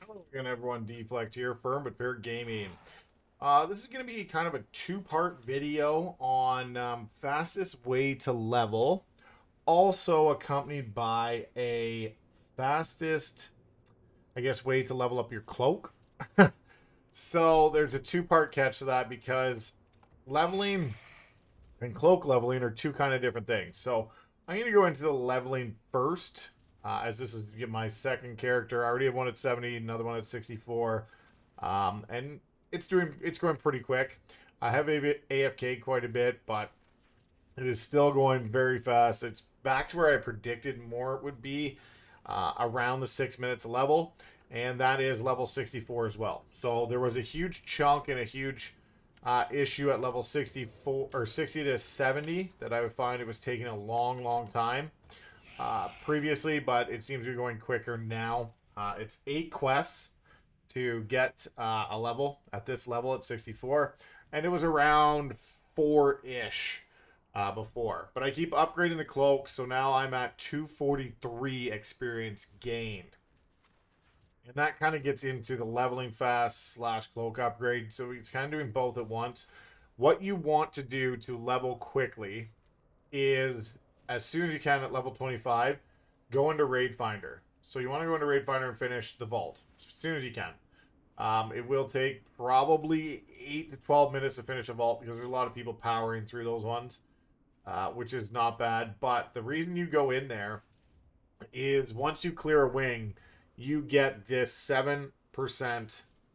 Hello again, everyone. Deflect here, Firm but Fair Gaming. This is going to be kind of a two-part video on fastest way to level, also accompanied by a fastest, I guess, way to level up your cloak. So there's a two-part catch to that because leveling and cloak leveling are two kind of different things. So I'm going to go into the leveling first, as this is my second character. I already have one at 70, another one at 64, and it's going pretty quick. I have AFK quite a bit, but it is still going very fast. It's back to where I predicted more it would be, around the 6 minutes level, and that is level 64 as well. So there was a huge chunk and a huge issue at level 64 or 60 to 70 that I would find it was taking a long time previously, but it seems to be going quicker now. It's 8 quests to get a level at this level at 64, and it was around 4-ish before. But I keep upgrading the cloak, so now I'm at 243 experience gained. And that kind of gets into the leveling fast slash cloak upgrade. So it's kind of doing both at once. What you want to do to level quickly is, as soon as you can at level 25, go into Raid Finder. So you want to go into Raid Finder and finish the vault as soon as you can. It will take probably 8 to 12 minutes to finish a vault because there's a lot of people powering through those ones, which is not bad. But the reason you go in there is once you clear a wing, you get this 7%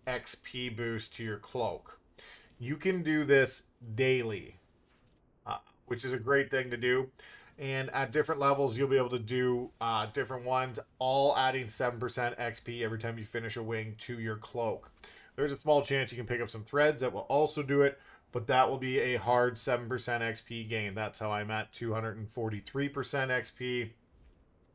XP boost to your cloak. You can do this daily, which is a great thing to do. And at different levels, you'll be able to do different ones, all adding 7% XP every time you finish a wing to your cloak. There's a small chance you can pick up some threads that will also do it, but that will be a hard 7% XP gain. That's how I'm at 243% XP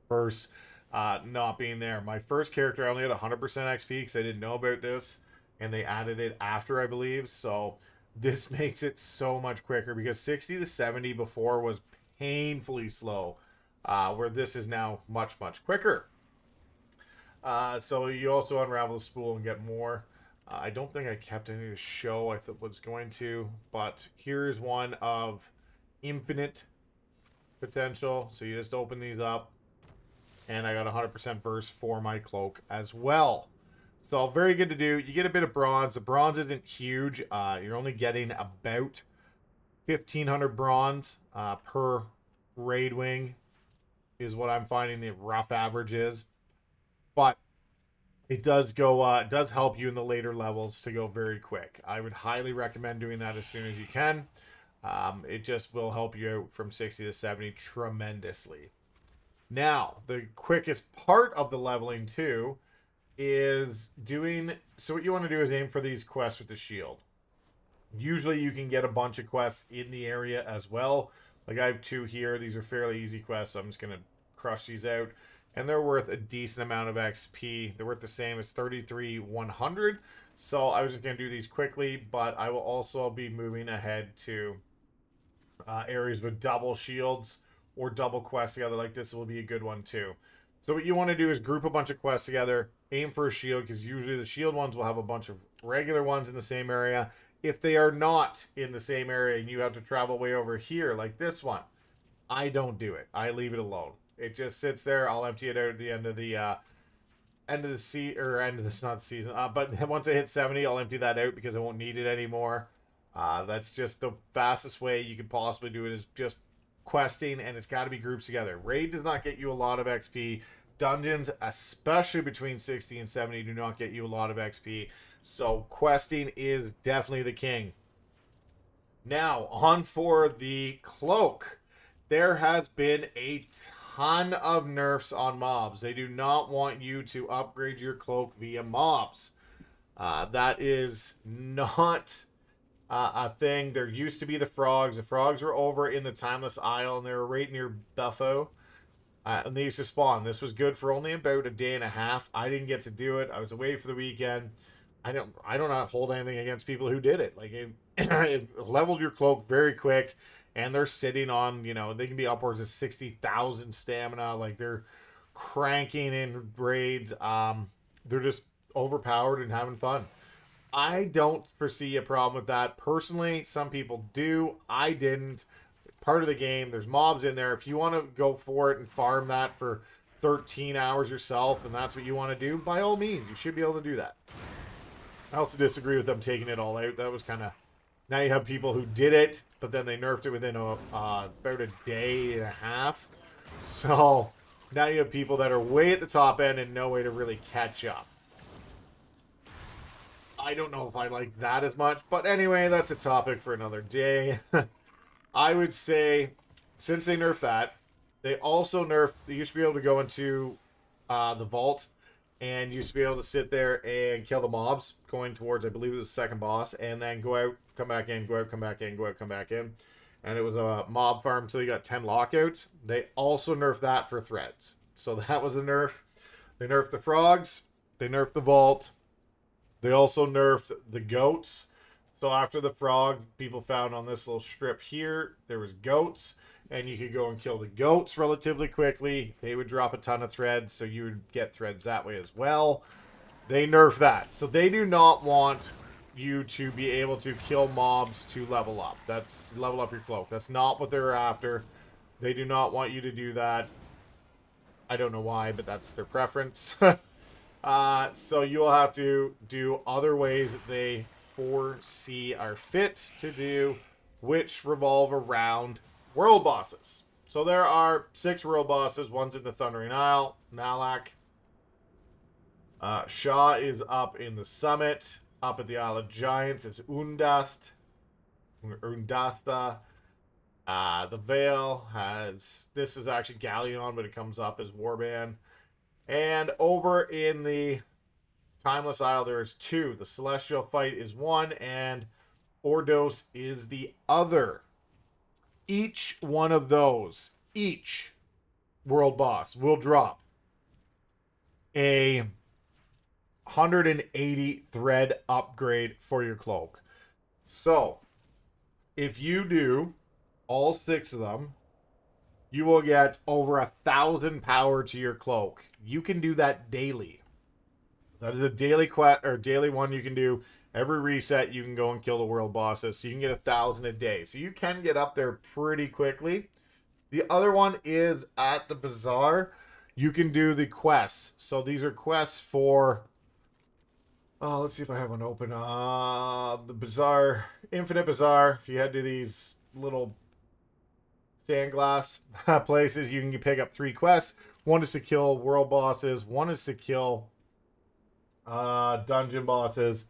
versus not being there. My first character, I only had 100% XP because I didn't know about this, and they added it after, I believe. So this makes it so much quicker because 60 to 70 before was painfully slow, where this is now much quicker. So you also unravel the spool and get more. I don't think I kept any to show. I thought was going to, but here's one of infinite potential. So you just open these up, and I got 100% burst for my cloak as well. So very good to do. You get a bit of bronze. The bronze isn't huge. You're only getting about 1,500 bronze per raid wing is what I'm finding the rough average is. But it does go, it does help you in the later levels to go very quick. I would highly recommend doing that as soon as you can. It just will help you out from 60 to 70 tremendously. Now, the quickest part of the leveling too is doing, so what you want to do is aim for these quests with the shield. Usually you can get a bunch of quests in the area as well. Like I have 2 here. These are fairly easy quests, so I'm just going to crush these out. And they're worth a decent amount of XP. They're worth the same as 33,100. So I was just going to do these quickly, but I will also be moving ahead to areas with double shields or double quests together. Like this will be a good one too. So what you want to do is group a bunch of quests together, aim for a shield, because usually the shield ones will have a bunch of regular ones in the same area. If they are not in the same area and you have to travel way over here, like this one, I don't do it. I leave it alone. It just sits there. I'll empty it out at the end of the end of this, not season. But once I hit 70, I'll empty that out because I won't need it anymore. That's just the fastest way you could possibly do it, is just questing, and it's got to be grouped together. Raid does not get you a lot of XP. Dungeons, especially between 60 and 70, do not get you a lot of XP. So questing is definitely the king. Now, on for the cloak. There has been a ton of nerfs on mobs. They do not want you to upgrade your cloak via mobs. That is not a thing. There used to be the frogs. The frogs were over in the Timeless Isle, and they were right near Buffo. And they used to spawn. This was good for only about a day and a half. I didn't get to do it. I was away for the weekend. I don't hold anything against people who did it. Like it leveled your cloak very quick, and they're sitting on, you know, they can be upwards of 60,000 stamina. Like they're cranking in raids. They're just overpowered and having fun. I don't foresee a problem with that. Personally, some people do. I didn't. Part of the game, there's mobs in there. If you want to go for it and farm that for 13 hours yourself, and that's what you want to do, by all means, you should be able to do that. I also disagree with them taking it all out. That was kind of... Now you have people who did it, but then they nerfed it within about a day and a half. So now you have people that are way at the top end and no way to really catch up. I don't know if I like that as much, but anyway, that's a topic for another day. I would say, since they nerfed that, they also nerfed... You used to be able to go into the vault, and you used to be able to sit there and kill the mobs, going towards, I believe it was the second boss, and then go out, come back in, go out, come back in, go out, come back in. And it was a mob farm until you got 10 lockouts. They also nerfed that for threads. So that was a nerf. They nerfed the frogs. They nerfed the vault. They also nerfed the goats. So after the frogs, people found on this little strip here, there was goats. And you could go and kill the goats relatively quickly. They would drop a ton of threads, so you would get threads that way as well. They nerfed that. So they do not want you to be able to kill mobs to level up. That's level up your cloak. That's not what they're after. They do not want you to do that. I don't know why, but that's their preference. So you will have to do other ways that they foresee are fit to do, which revolve around world bosses. So there are 6 world bosses. One's in the Thundering Isle, Malak. Shaw is up in the summit. Up at the Isle of Giants is Undasta. The Vale has... This is actually Galleon, but it comes up as Warband. And over in the Timeless Isle, there's 2. The Celestial Fight is 1, and Ordos is the other. Each one of those, each world boss will drop a 180 thread upgrade for your cloak. So, if you do all 6 of them, you will get over 1,000 power to your cloak. You can do that daily. That is a daily quest or daily one you can do. Every reset, you can go and kill the world bosses. So you can get 1,000 a day. So you can get up there pretty quickly. The other one is at the Bazaar. You can do the quests. So these are quests for... Oh, let's see if I have one open. The Bazaar, Infinite Bazaar. If you head to these little sandglass places, you can pick up 3 quests. One is to kill world bosses. One is to kill dungeon bosses.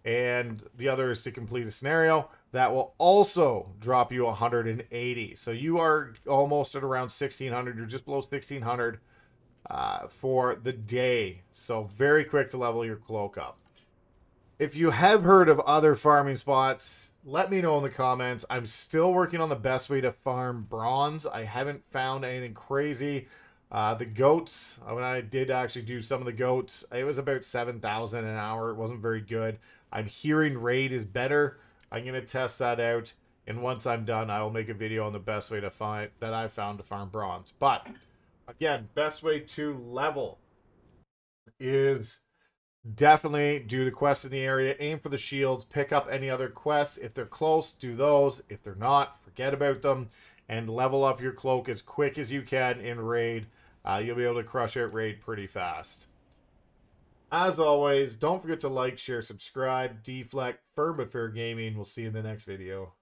And the other is to complete a scenario. That will also drop you 180. So you are almost at around 1,600. You're just below 1,600 for the day. So very quick to level your cloak up. If you have heard of other farming spots, let me know in the comments. I'm still working on the best way to farm bronze. I haven't found anything crazy. The goats, when I did actually do some of the goats, it was about 7,000 an hour. It wasn't very good. I'm hearing raid is better. I'm going to test that out. And once I'm done, I will make a video on the best way to find that I found to farm bronze. But again, best way to level is definitely do the quests in the area. Aim for the shields. Pick up any other quests. If they're close, do those. If they're not, forget about them. And level up your cloak as quick as you can in raid. You'll be able to crush out raid pretty fast. As always, don't forget to like, share, subscribe, deflect, Firm but Fair Gaming. We'll see you in the next video.